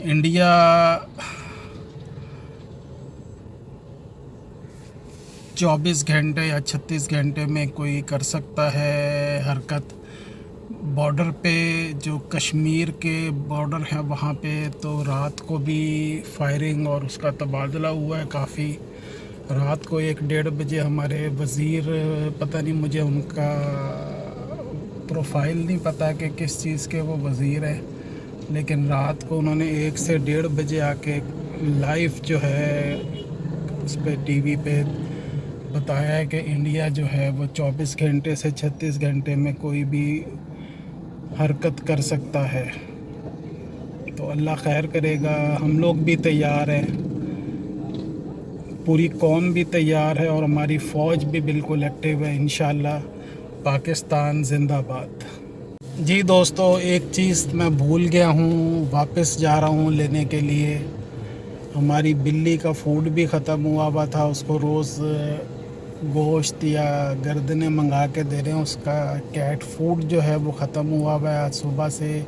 India 24 گھنٹے یا 36 گھنٹے میں کوئی کر سکتا ہے حرکت بارڈر پہ. جو کشمیر کے بارڈر ہیں وہاں پہ تو رات کو بھی فائرنگ اور اس کا تبادلہ ہوا ہے کافی. رات کو 1-1:30 بجے ہمارے وزیر، پتہ نہیں مجھے ان کا پروفائل نہیں پتہ کہ کس چیز کے وہ وزیر ہیں، لیکن رات کو انہوں نے 1 سے 1:30 بجے آ کے لائیو جو ہے اس پہ ٹی وی پہ بتایا ہے کہ انڈیا جو ہے وہ 24 گھنٹے سے 36 گھنٹے میں کوئی بھی حرکت کر سکتا ہے. تو اللہ خیر کرے گا. ہم لوگ بھی تیار ہیں، پوری قوم بھی تیار ہے اور ہماری فوج بھی بالکل ایکٹیو ہے. انشاءاللہ پاکستان زندہ باد. جی دوستو، ایک چیز میں بھول گیا ہوں، واپس جا رہا ہوں لینے کے لیے. ہماری بلی کا فوڈ بھی ختم ہوا تھا، اس کو روز گوشت یا گردنیں منگا کے دے رہے ہیں. اس کا کیٹ فوڈ جو ہے وہ ختم ہوا ہے. آج صبح سے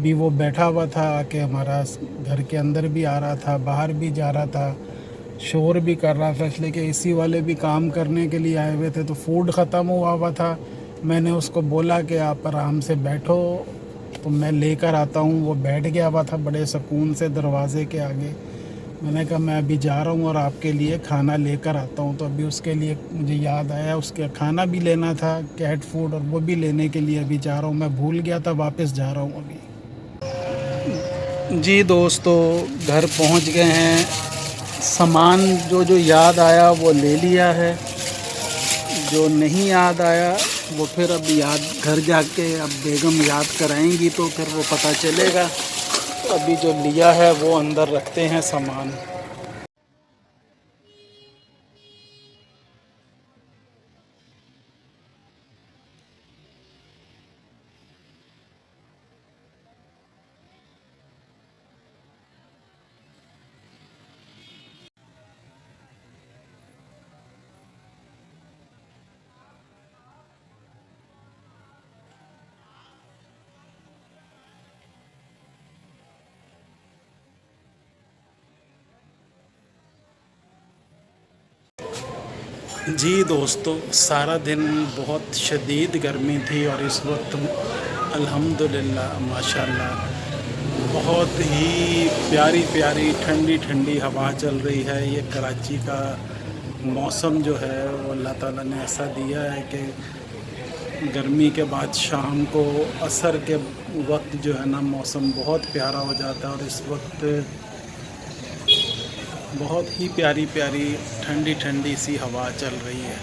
بھی وہ بیٹھا ہوا تھا کہ ہمارا گھر کے اندر بھی آ رہا تھا، باہر بھی جا رہا تھا، شور بھی کر رہا تھا، اس لیے کہ اے سی والے بھی کام کرنے کے لیے آئے ہوئے تھے تو فوڈ ختم ہوا تھا. میں نے اس کو بولا کہ آپ آرام سے بیٹھو تو میں لے کر آتا ہوں. وہ بیٹھ گیا ہوا تھا بڑے سکون سے دروازے کے آگے. میں نے کہا میں ابھی جا رہا ہوں اور آپ کے لیے کھانا لے کر آتا ہوں. تو ابھی اس کے لیے مجھے یاد آیا اس کے کھانا بھی لینا تھا، کیٹ فوڈ، اور وہ بھی لینے کے لیے ابھی جا رہا ہوں. میں بھول گیا تھا، واپس جا رہا ہوں ابھی. جی دوستو، گھر پہنچ گئے ہیں. سامان جو یاد آیا وہ لے لیا ہے، جو نہیں یاد آیا وہ پھر اب یاد گھر جا کے اب بیگم یاد کرائیں گی تو پھر وہ پتہ چلے گا. ابھی جو لیا ہے وہ اندر رکھتے ہیں سامان. جی دوستو، سارا دن بہت شدید گرمی تھی اور اس وقت الحمدللہ ماشاءاللہ بہت ہی پیاری پیاری ٹھنڈی ٹھنڈی ہوا چل رہی ہے. یہ کراچی کا موسم جو ہے وہ اللہ تعالیٰ نے ایسا دیا ہے کہ گرمی کے بعد شام کو عصر کے وقت جو ہے نا موسم بہت پیارا ہو جاتا ہے. اور اس وقت بہت ہی پیاری پیاری ٹھنڈی ٹھنڈی سی ہوا چل رہی ہے.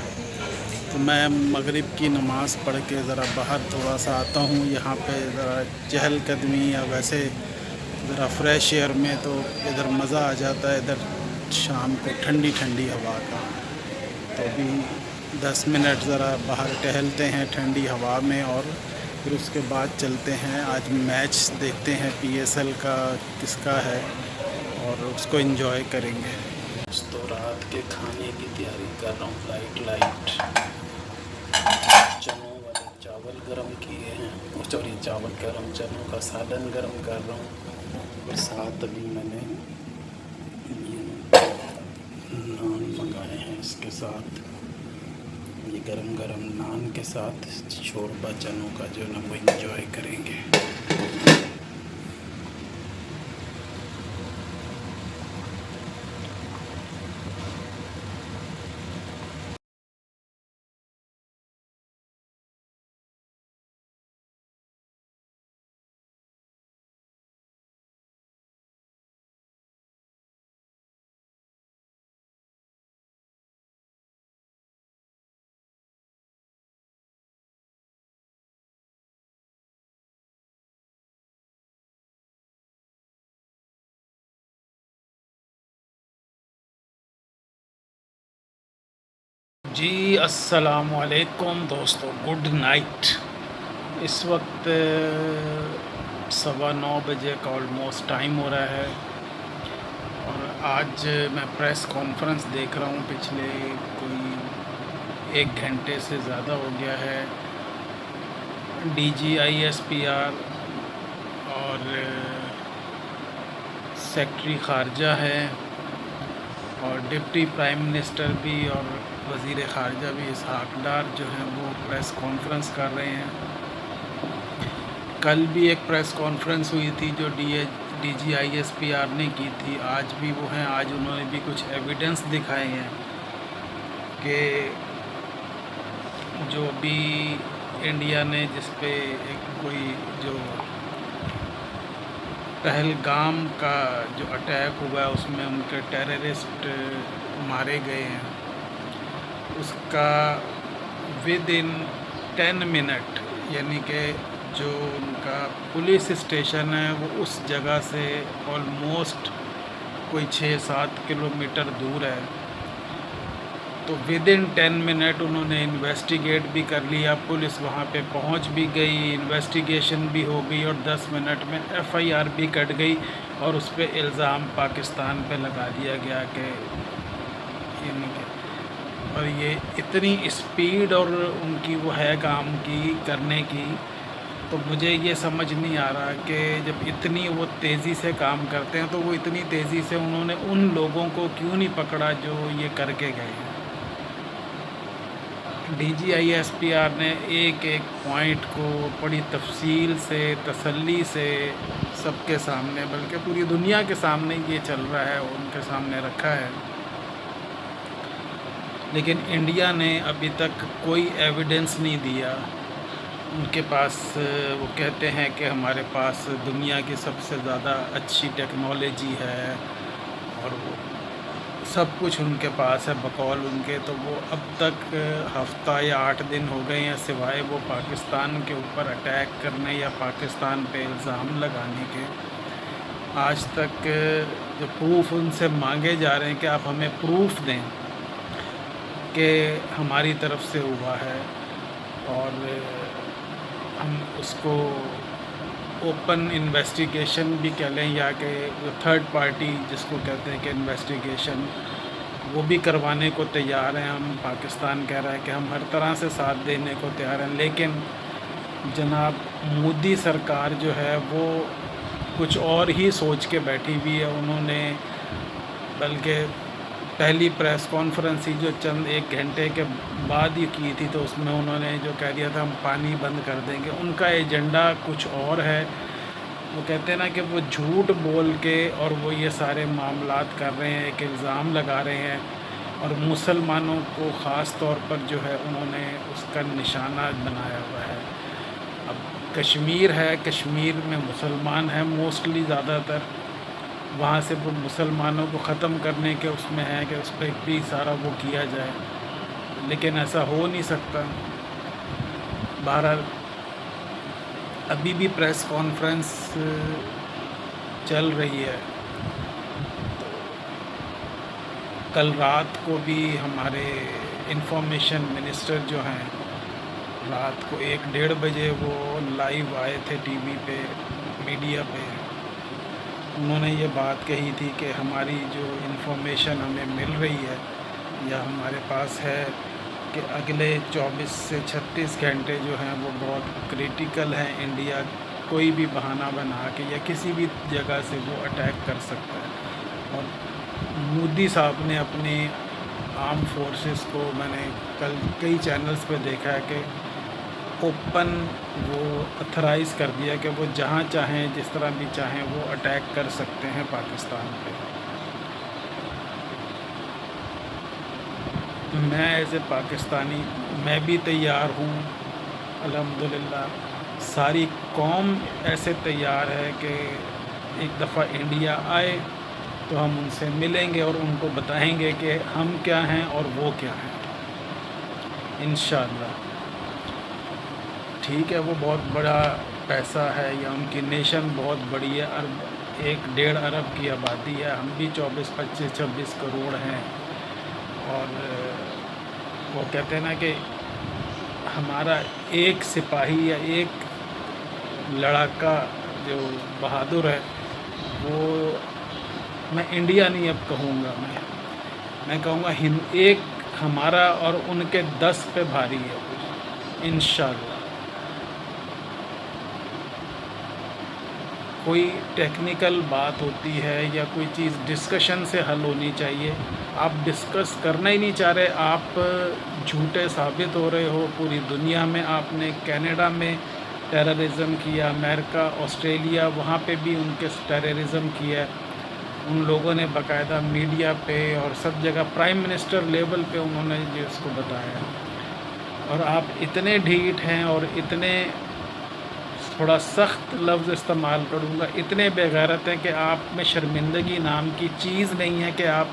تو میں مغرب کی نماز پڑھ کے ذرا باہر تھوڑا سا آتا ہوں. یہاں پہ ذرا چہل قدمی یا ویسے ذرا فریش ایئر میں تو ادھر مزہ آ جاتا ہے، ادھر شام کو ٹھنڈی ٹھنڈی ہوا کا. تو ابھی 10 منٹ ذرا باہر ٹہلتے ہیں ٹھنڈی ہوا میں اور پھر اس کے بعد چلتے ہیں. آج میچ دیکھتے ہیں PSL کا کس کا ہے اور اس کو انجوائے کریں گے. تو رات کے کھانے کی تیاری کر رہا ہوں. لائٹ چنوں والے چاول گرم کیے ہیں، سوری چاول گرم، چنوں کا سالن گرم کر رہا ہوں. اور ساتھ ابھی میں نے نان منگائے ہیں، اس کے ساتھ یہ گرم گرم نان کے ساتھ شوربہ چنوں کا جو ہے نا وہ انجوائے کریں گے. جی السلام علیکم دوستو، گڈ نائٹ. اس وقت 9:15 بجے کا آلموسٹ ٹائم ہو رہا ہے اور آج میں پریس کانفرنس دیکھ رہا ہوں. پچھلے کوئی 1 گھنٹے سے زیادہ ہو گیا ہے. DGI SPR اور سیکٹری خارجہ ہے اور ڈپٹی پرائم منسٹر بھی اور وزیر خارجہ بھی اسحاق ڈار جو ہیں وہ پریس کانفرنس کر رہے ہیں۔ کل بھی ایک پریس کانفرنس ہوئی تھی جو D G I S P R نے کی تھی، آج بھی وہ ہیں، آج انہوں نے بھی کچھ ایویڈنس دکھائے ہیں کہ جو بھی انڈیا نے جس پہ ایک کوئی جو پہلگام کا جو اٹیک ہوا ہے اس میں ان کے ٹیررسٹ مارے گئے ہیں، اس کا ود ان 10 منٹ، یعنی کہ جو ان کا پولیس اسٹیشن ہے وہ اس جگہ سے آلموسٹ کوئی 6-7 کلومیٹر دور ہے، تو ود ان 10 منٹ انہوں نے انویسٹیگیٹ بھی کر لیا، پولیس وہاں پہ پہنچ بھی گئی، انویسٹیگیشن بھی ہو گئی اور 10 منٹ میں ایف آئی آر بھی کٹ گئی اور اس پہ الزام پاکستان پہ لگا دیا گیا کہ اور یہ اتنی اسپیڈ اور ان کی وہ ہے کام کی کرنے کی، تو مجھے یہ سمجھ نہیں آ رہا کہ جب اتنی وہ تیزی سے کام کرتے ہیں تو وہ اتنی تیزی سے انہوں نے ان لوگوں کو کیوں نہیں پکڑا جو یہ کر کے گئے ہیں۔ D G I S P R نے ایک ایک پوائنٹ کو بڑی تفصیل سے تسلی سے سب کے سامنے، بلکہ پوری دنیا کے سامنے یہ چل رہا ہے اور ان کے سامنے رکھا ہے، لیکن انڈیا نے ابھی تک کوئی ایویڈنس نہیں دیا۔ ان کے پاس وہ کہتے ہیں کہ ہمارے پاس دنیا کی سب سے زیادہ اچھی ٹیکنالوجی ہے اور وہ سب کچھ ان کے پاس ہے بقول ان کے، تو وہ اب تک ہفتہ یا 8 دن ہو گئے ہیں سوائے وہ پاکستان کے اوپر اٹیک کرنے یا پاکستان پہ الزام لگانے کے، آج تک جو پروف ان سے مانگے جا رہے ہیں کہ آپ ہمیں پروف دیں کہ ہماری طرف سے ہوا ہے، اور ہم اس کو اوپن انویسٹیگیشن بھی کہہ لیں یا کہ تھرڈ پارٹی جس کو کہتے ہیں کہ انویسٹیگیشن، وہ بھی کروانے کو تیار ہیں ہم۔ پاکستان کہہ رہا ہے کہ ہم ہر طرح سے ساتھ دینے کو تیار ہیں، لیکن جناب مودی سرکار جو ہے وہ کچھ اور ہی سوچ کے بیٹھی ہوئی ہے۔ انہوں نے بلکہ پہلی پریس کانفرنس ہی جو چند 1 گھنٹے کے بعد ہی کی تھی، تو اس میں انہوں نے جو کہہ دیا تھا ہم پانی بند کر دیں گے، ان کا ایجنڈا کچھ اور ہے۔ وہ کہتے ہیں نا کہ وہ جھوٹ بول کے اور وہ یہ سارے معاملات کر رہے ہیں، ایک الزام لگا رہے ہیں، اور مسلمانوں کو خاص طور پر جو ہے انہوں نے اس کا نشانہ بنایا ہوا ہے۔ اب کشمیر ہے، کشمیر میں مسلمان ہیں موسٹلی زیادہ تر، وہاں سے وہ مسلمانوں کو ختم کرنے کے اس میں ہے کہ اس پہ بھی سارا وہ کیا جائے، لیکن ایسا ہو نہیں سکتا۔ بہرحال ابھی بھی پریس کانفرنس چل رہی ہے۔ کل رات کو بھی ہمارے انفارمیشن منسٹر جو ہیں رات کو 1-1:30 بجے وہ لائیو آئے تھے ٹی وی پہ، میڈیا پہ، انہوں نے یہ بات کہی تھی کہ ہماری جو انفارمیشن ہمیں مل رہی ہے یا ہمارے پاس ہے کہ اگلے 24 سے 36 گھنٹے جو ہیں وہ بہت کریٹیکل ہیں، انڈیا کوئی بھی بہانہ بنا کے یا کسی بھی جگہ سے وہ اٹیک کر سکتا ہے۔ اور مودی صاحب نے اپنے آرم فورسز کو، میں نے کل کئی چینلز پہ دیکھا ہے کہ اوپن وہ اتھرائز کر دیا کہ وہ جہاں چاہیں جس طرح بھی چاہیں وہ اٹیک کر سکتے ہیں پاکستان پہ۔ میں ایز اے پاکستانی میں بھی تیار ہوں الحمدللہ، ساری قوم ایسے تیار ہے کہ ایک دفعہ انڈیا آئے تو ہم ان سے ملیں گے اور ان کو بتائیں گے کہ ہم کیا ہیں اور وہ کیا ہیں انشاءاللہ۔ ٹھیک ہے، وہ بہت بڑا پیسہ ہے یا ان کی نیشن بہت بڑی ہے، 1-1.5 ارب کی آبادی ہے، ہم بھی 24, 25, 26 کروڑ ہیں، اور وہ کہتے ہیں نا کہ ہمارا ایک سپاہی یا ایک لڑاکا جو بہادر ہے، وہ میں انڈیا نہیں اب کہوں گا، میں کہوں گا ایک ہمارا اور ان کے 10 پہ بھاری ہے انشاءاللہ۔ کوئی ٹیکنیکل بات ہوتی ہے یا کوئی چیز ڈسکشن سے حل ہونی چاہیے، آپ ڈسکس کرنا ہی نہیں چاہ رہے، آپ جھوٹے ثابت ہو رہے ہو پوری دنیا میں۔ آپ نے کینیڈا میں ٹیررزم کیا، امریکہ، آسٹریلیا، وہاں پہ بھی ان کے ٹیررزم کیا ہے۔ ان لوگوں نے باقاعدہ میڈیا پہ اور سب جگہ پرائم منسٹر لیول پہ انہوں نے اس کو بتایا ہے، اور آپ اتنے ڈھیٹ ہیں اور اتنے، تھوڑا سخت لفظ استعمال کروں گا، اتنے بے غیرت ہیں کہ آپ میں شرمندگی نام کی چیز نہیں ہے کہ آپ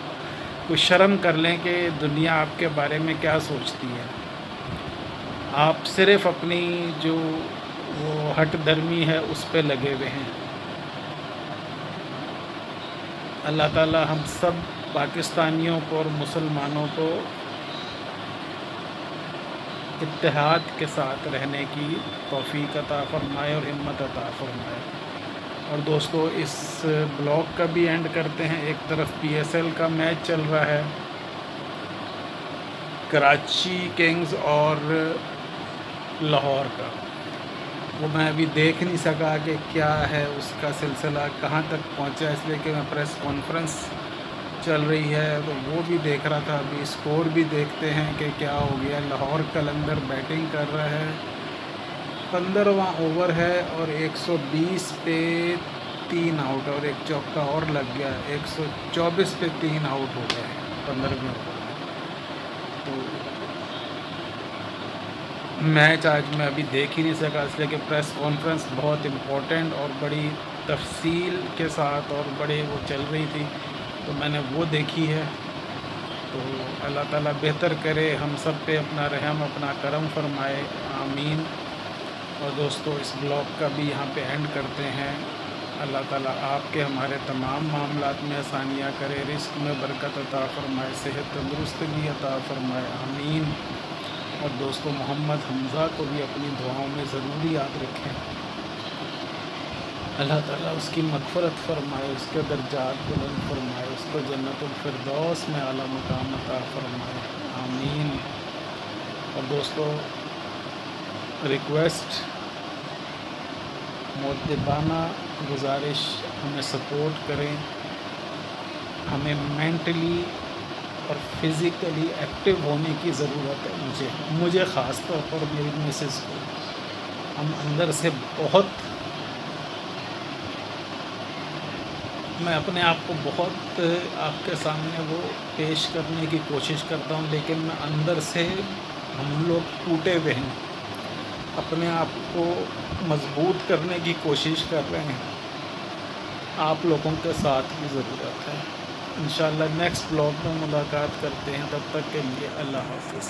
کوئی شرم کر لیں کہ دنیا آپ کے بارے میں کیا سوچتی ہے۔ آپ صرف اپنی جو وہ ہٹ درمی ہے اس پہ لگے ہوئے ہیں۔ اللہ تعالی ہم سب پاکستانیوں کو اور مسلمانوں کو اتحاد کے ساتھ رہنے کی توفیق عطا فرمائے اور ہمت عطا فرمائے۔ اور دوستو اس بلاگ کا بھی اینڈ کرتے ہیں۔ ایک طرف پی ایس ایل کا میچ چل رہا ہے، کراچی کنگز اور لاہور کا، وہ میں ابھی دیکھ نہیں سکا کہ کیا ہے اس کا سلسلہ، کہاں تک پہنچا، اس لیے کہ میں پریس کانفرنس چل رہی ہے تو وہ بھی دیکھ رہا تھا۔ ابھی اسکور بھی دیکھتے ہیں کہ کیا ہو گیا۔ لاہور قلندر بیٹنگ کر رہا ہے، 15واں اوور ہے اور 120 پہ 3 آؤٹ اور ایک چوکا اور لگ گیا، 124 پہ 3 آؤٹ ہو گئے 15ویں اوور میں۔ تو میچ آج میں ابھی دیکھ ہی نہیں سکا، اس لیے کہ پریس کانفرنس بہت امپورٹنٹ اور بڑی تفصیل کے ساتھ اور بڑے وہ چل رہی تھی، تو میں نے وہ دیکھی ہے۔ تو اللہ تعالیٰ بہتر کرے، ہم سب پہ اپنا رحم، اپنا کرم فرمائے، آمین۔ اور دوستو اس بلاگ کا بھی یہاں پہ اینڈ کرتے ہیں۔ اللہ تعالیٰ آپ کے ہمارے تمام معاملات میں آسانیاں کرے، رزق میں برکت عطا فرمائے، صحت تندرستگی عطا فرمائے، آمین۔ اور دوستو محمد حمزہ کو بھی اپنی دعاؤں میں ضرور یاد رکھیں، اللہ تعالیٰ اس کی مغفرت فرمائے، اس کے درجات بلند فرمائے، اس کو جنت الفردوس میں اعلیٰ مقام عطا فرمائے، آمین۔ اور دوستو ریکویسٹ، مؤدبانہ گزارش، ہمیں سپورٹ کریں، ہمیں مینٹلی اور فزیکلی ایکٹیو ہونے کی ضرورت ہے، مجھے خاص طور پر میری مسز کو۔ ہم اندر سے بہت، میں اپنے آپ کو بہت آپ کے سامنے وہ پیش کرنے کی کوشش کرتا ہوں، لیکن میں اندر سے، ہم لوگ ٹوٹے ہوئے ہیں، اپنے آپ کو مضبوط کرنے کی کوشش کر رہے ہیں، آپ لوگوں کے ساتھ بھی ضرورت ہے۔ انشاءاللہ نیکسٹ بلاگ میں ملاقات کرتے ہیں، تب تک کے لیے اللہ حافظ۔